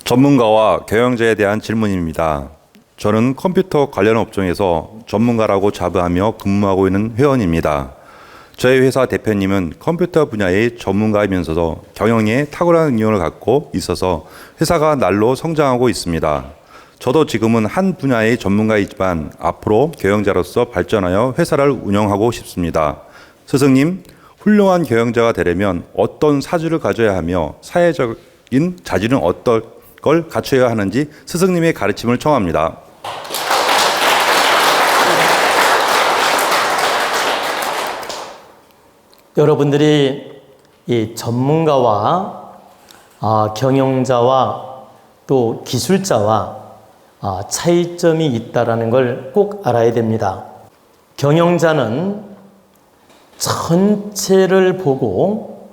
전문가와 경영자에 대한 질문입니다. 저는 컴퓨터 관련 업종에서 전문가라고 자부하며 근무하고 있는 회원입니다. 저희 회사 대표님은 컴퓨터 분야의 전문가이면서도 경영에 탁월한 능력을 갖고 있어서 회사가 날로 성장하고 있습니다. 저도 지금은 한 분야의 전문가이지만 앞으로 경영자로서 발전하여 회사를 운영하고 싶습니다. 스승님, 훌륭한 경영자가 되려면 어떤 사주를 가져야 하며 사회적인 자질은 어떤 걸 갖춰야 하는지 스승님의 가르침을 청합니다. 여러분들이 이 전문가와 경영자와 또 기술자와 차이점이 있다는 걸 꼭 알아야 됩니다. 경영자는 전체를 보고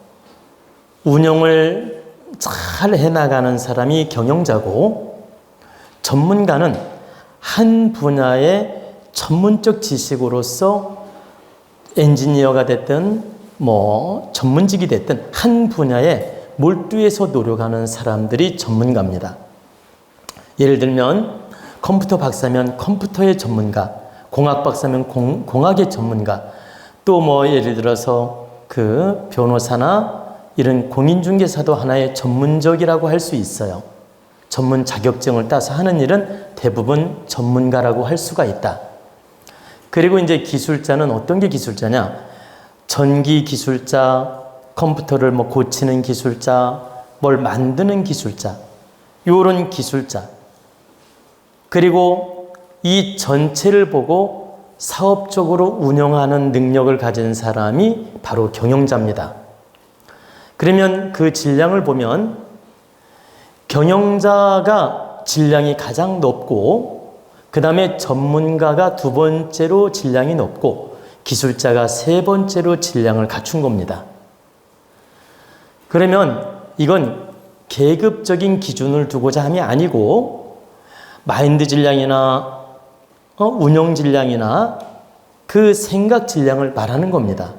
운영을 잘 해나가는 사람이 경영자고, 전문가는 한 분야의 전문적 지식으로서 엔지니어가 됐든 전문직이 됐든 한 분야에 몰두해서 노력하는 사람들이 전문가입니다. 예를 들면 컴퓨터 박사면 컴퓨터의 전문가, 공학 박사면 공학의 전문가, 또 예를 들어서 그 변호사나 이런 공인중개사도 하나의 전문적이라고 할 수 있어요. 전문 자격증을 따서 하는 일은 대부분 전문가라고 할 수가 있다. 그리고 이제 기술자는 어떤 게 기술자냐? 전기 기술자, 컴퓨터를 고치는 기술자, 뭘 만드는 기술자, 요런 기술자. 그리고 이 전체를 보고 사업적으로 운영하는 능력을 가진 사람이 바로 경영자입니다. 그러면 그 질량을 보면 경영자가 질량이 가장 높고, 그 다음에 전문가가 두 번째로 질량이 높고, 기술자가 세 번째로 질량을 갖춘 겁니다. 그러면 이건 계급적인 기준을 두고자 함이 아니고 마인드 질량이나 운영 질량이나 그 생각 질량을 말하는 겁니다.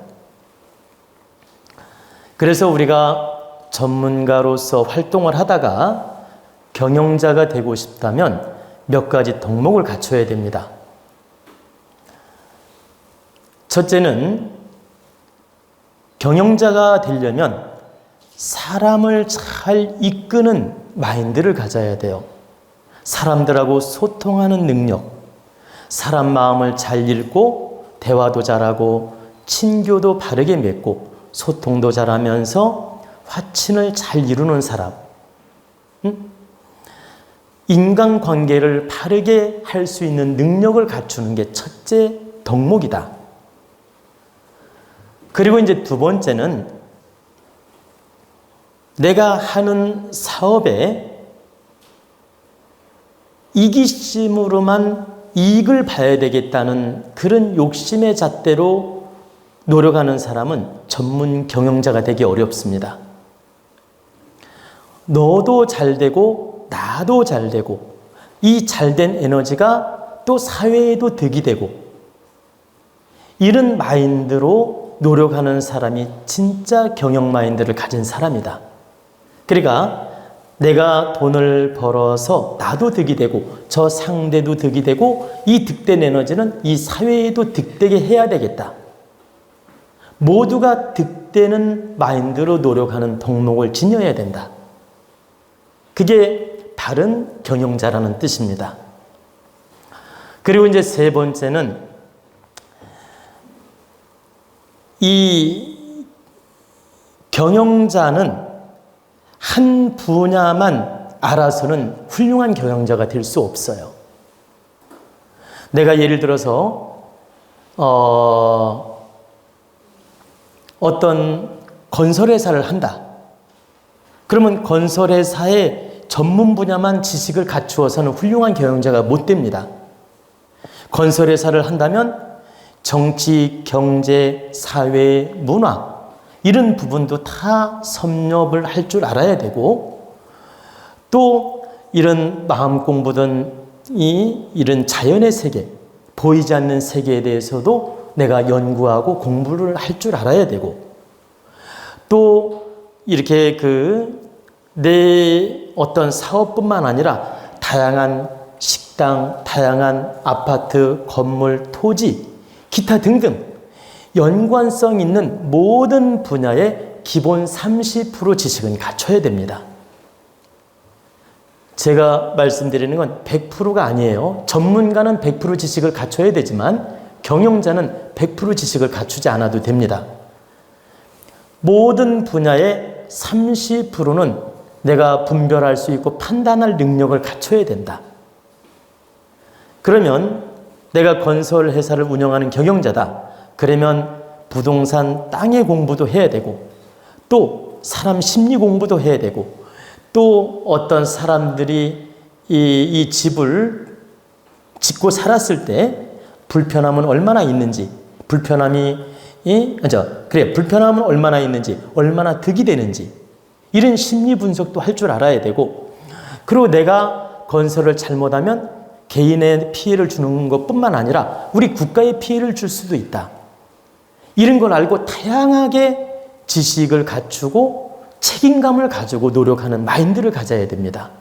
그래서 우리가 전문가로서 활동을 하다가 경영자가 되고 싶다면 몇 가지 덕목을 갖춰야 됩니다. 첫째는 경영자가 되려면 사람을 잘 이끄는 마인드를 가져야 돼요. 사람들하고 소통하는 능력, 사람 마음을 잘 읽고 대화도 잘하고 친교도 바르게 맺고 소통도 잘하면서 화친을 잘 이루는 사람, 인간관계를 바르게 할 수 있는 능력을 갖추는 게 첫째 덕목이다. 그리고 이제 두 번째는 내가 하는 사업에 이기심으로만 이익을 봐야 되겠다는 그런 욕심의 잣대로 노력하는 사람은 전문 경영자가 되기 어렵습니다. 너도 잘 되고 나도 잘 되고 이 잘된 에너지가 또 사회에도 득이 되고 이런 마인드로 노력하는 사람이 진짜 경영 마인드를 가진 사람이다. 그러니까 내가 돈을 벌어서 나도 득이 되고 저 상대도 득이 되고 이 득된 에너지는 이 사회에도 득되게 해야 되겠다. 모두가 득되는 마인드로 노력하는 덕목을 지녀야 된다. 그게 바른 경영자라는 뜻입니다. 그리고 이제 세 번째는 이 경영자는 한 분야만 알아서는 훌륭한 경영자가 될 수 없어요. 내가 예를 들어서 어떤 건설회사를 한다. 그러면 건설회사의 전문 분야만 지식을 갖추어서는 훌륭한 경영자가 못 됩니다. 건설회사를 한다면 정치, 경제, 사회, 문화 이런 부분도 다 섭렵을 할 줄 알아야 되고, 또 이런 마음 공부든 이런 자연의 세계, 보이지 않는 세계에 대해서도 내가 연구하고 공부를 할 줄 알아야 되고, 또 이렇게 내 어떤 사업뿐만 아니라 다양한 식당, 다양한 아파트, 건물, 토지, 기타 등등 연관성 있는 모든 분야의 기본 30% 지식은 갖춰야 됩니다. 제가 말씀드리는 건 100%가 아니에요. 전문가는 100% 지식을 갖춰야 되지만 경영자는 100% 지식을 갖추지 않아도 됩니다. 모든 분야의 30%는 내가 분별할 수 있고 판단할 능력을 갖춰야 된다. 그러면 내가 건설 회사를 운영하는 경영자다. 그러면 부동산 땅의 공부도 해야 되고 또 사람 심리 공부도 해야 되고 또 어떤 사람들이 이 집을 짓고 살았을 때 불편함은 얼마나 있는지, 불편함은 얼마나 있는지, 얼마나 득이 되는지 이런 심리 분석도 할 줄 알아야 되고, 그리고 내가 건설을 잘못하면 개인의 피해를 주는 것뿐만 아니라 우리 국가에 피해를 줄 수도 있다. 이런 걸 알고 다양하게 지식을 갖추고 책임감을 가지고 노력하는 마인드를 가져야 됩니다.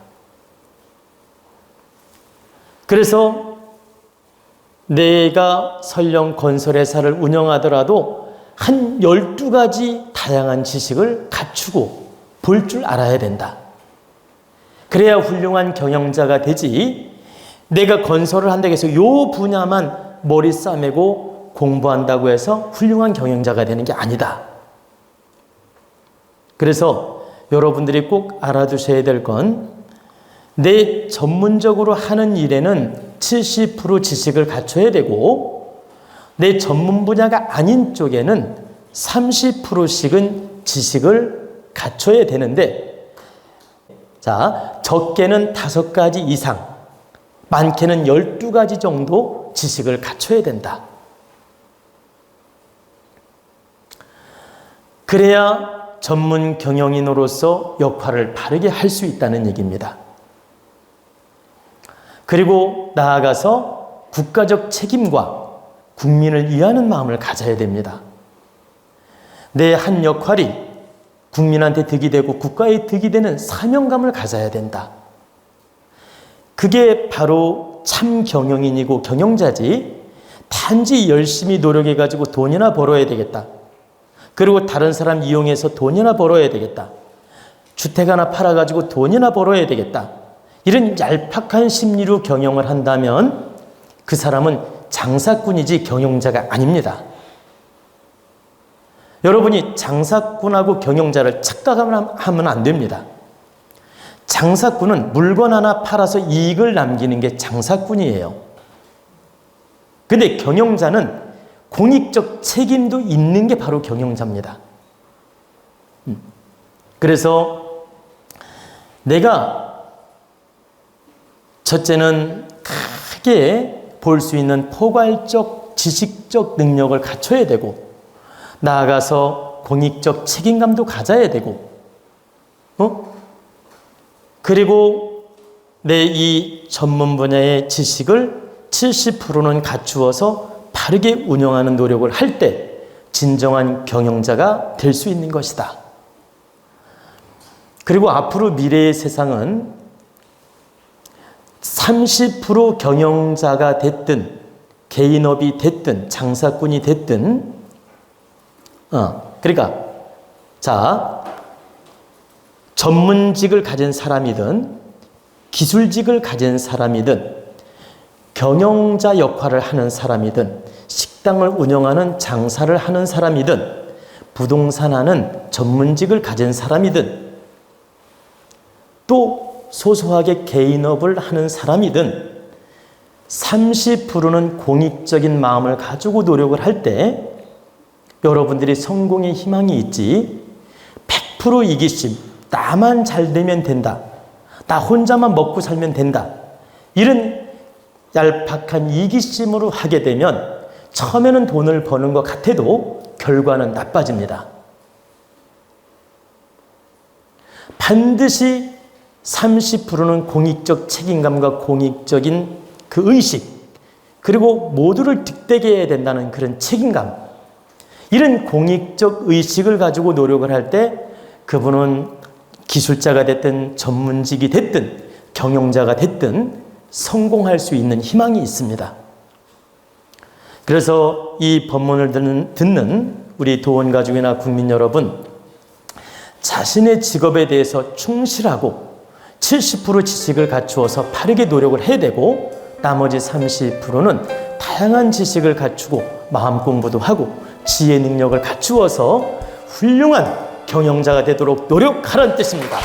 그래서 내가 설령 건설회사를 운영하더라도 한 12가지 다양한 지식을 갖추고 볼 줄 알아야 된다. 그래야 훌륭한 경영자가 되지, 내가 건설을 한다고 해서 요 분야만 머리 싸매고 공부한다고 해서 훌륭한 경영자가 되는 게 아니다. 그래서 여러분들이 꼭 알아두셔야 될 건, 내 전문적으로 하는 일에는 70% 지식을 갖춰야 되고 내 전문 분야가 아닌 쪽에는 30%씩은 지식을 갖춰야 되는데, 자, 적게는 5가지 이상, 많게는 12가지 정도 지식을 갖춰야 된다. 그래야 전문 경영인으로서 역할을 바르게 할 수 있다는 얘기입니다. 그리고 나아가서 국가적 책임과 국민을 위하는 마음을 가져야 됩니다. 내 한 역할이 국민한테 득이 되고 국가에 득이 되는 사명감을 가져야 된다. 그게 바로 참 경영인이고 경영자지, 단지 열심히 노력해가지고 돈이나 벌어야 되겠다. 그리고 다른 사람 이용해서 돈이나 벌어야 되겠다. 주택 하나 팔아가지고 돈이나 벌어야 되겠다. 이런 얄팍한 심리로 경영을 한다면 그 사람은 장사꾼이지 경영자가 아닙니다. 여러분이 장사꾼하고 경영자를 착각하면 안 됩니다. 장사꾼은 물건 하나 팔아서 이익을 남기는 게 장사꾼이에요. 근데 경영자는 공익적 책임도 있는 게 바로 경영자입니다. 그래서 내가 첫째는 크게 볼 수 있는 포괄적 지식적 능력을 갖춰야 되고, 나아가서 공익적 책임감도 가져야 되고, 그리고 내 이 전문 분야의 지식을 70%는 갖추어서 바르게 운영하는 노력을 할 때 진정한 경영자가 될 수 있는 것이다. 그리고 앞으로 미래의 세상은 30% 경영자가 됐든 개인업이 됐든 장사꾼이 됐든, 그러니까 자, 전문직을 가진 사람이든 기술직을 가진 사람이든 경영자 역할을 하는 사람이든 식당을 운영하는 장사를 하는 사람이든 부동산 하는 전문직을 가진 사람이든 또 소소하게 개인업을 하는 사람이든 30%는 공익적인 마음을 가지고 노력을 할 때 여러분들이 성공의 희망이 있지, 100% 이기심, 나만 잘 되면 된다, 나 혼자만 먹고 살면 된다, 이런 얄팍한 이기심으로 하게 되면 처음에는 돈을 버는 것 같아도 결과는 나빠집니다. 반드시 30%는 공익적 책임감과 공익적인 그 의식, 그리고 모두를 득되게 해야 된다는 그런 책임감, 이런 공익적 의식을 가지고 노력을 할 때 그분은 기술자가 됐든 전문직이 됐든 경영자가 됐든 성공할 수 있는 희망이 있습니다. 그래서 이 법문을 듣는 우리 도원가족이나 국민 여러분, 자신의 직업에 대해서 충실하고 70% 지식을 갖추어서 바르게 노력을 해야 되고, 나머지 30%는 다양한 지식을 갖추고 마음 공부도 하고 지혜 능력을 갖추어서 훌륭한 경영자가 되도록 노력하라는 뜻입니다.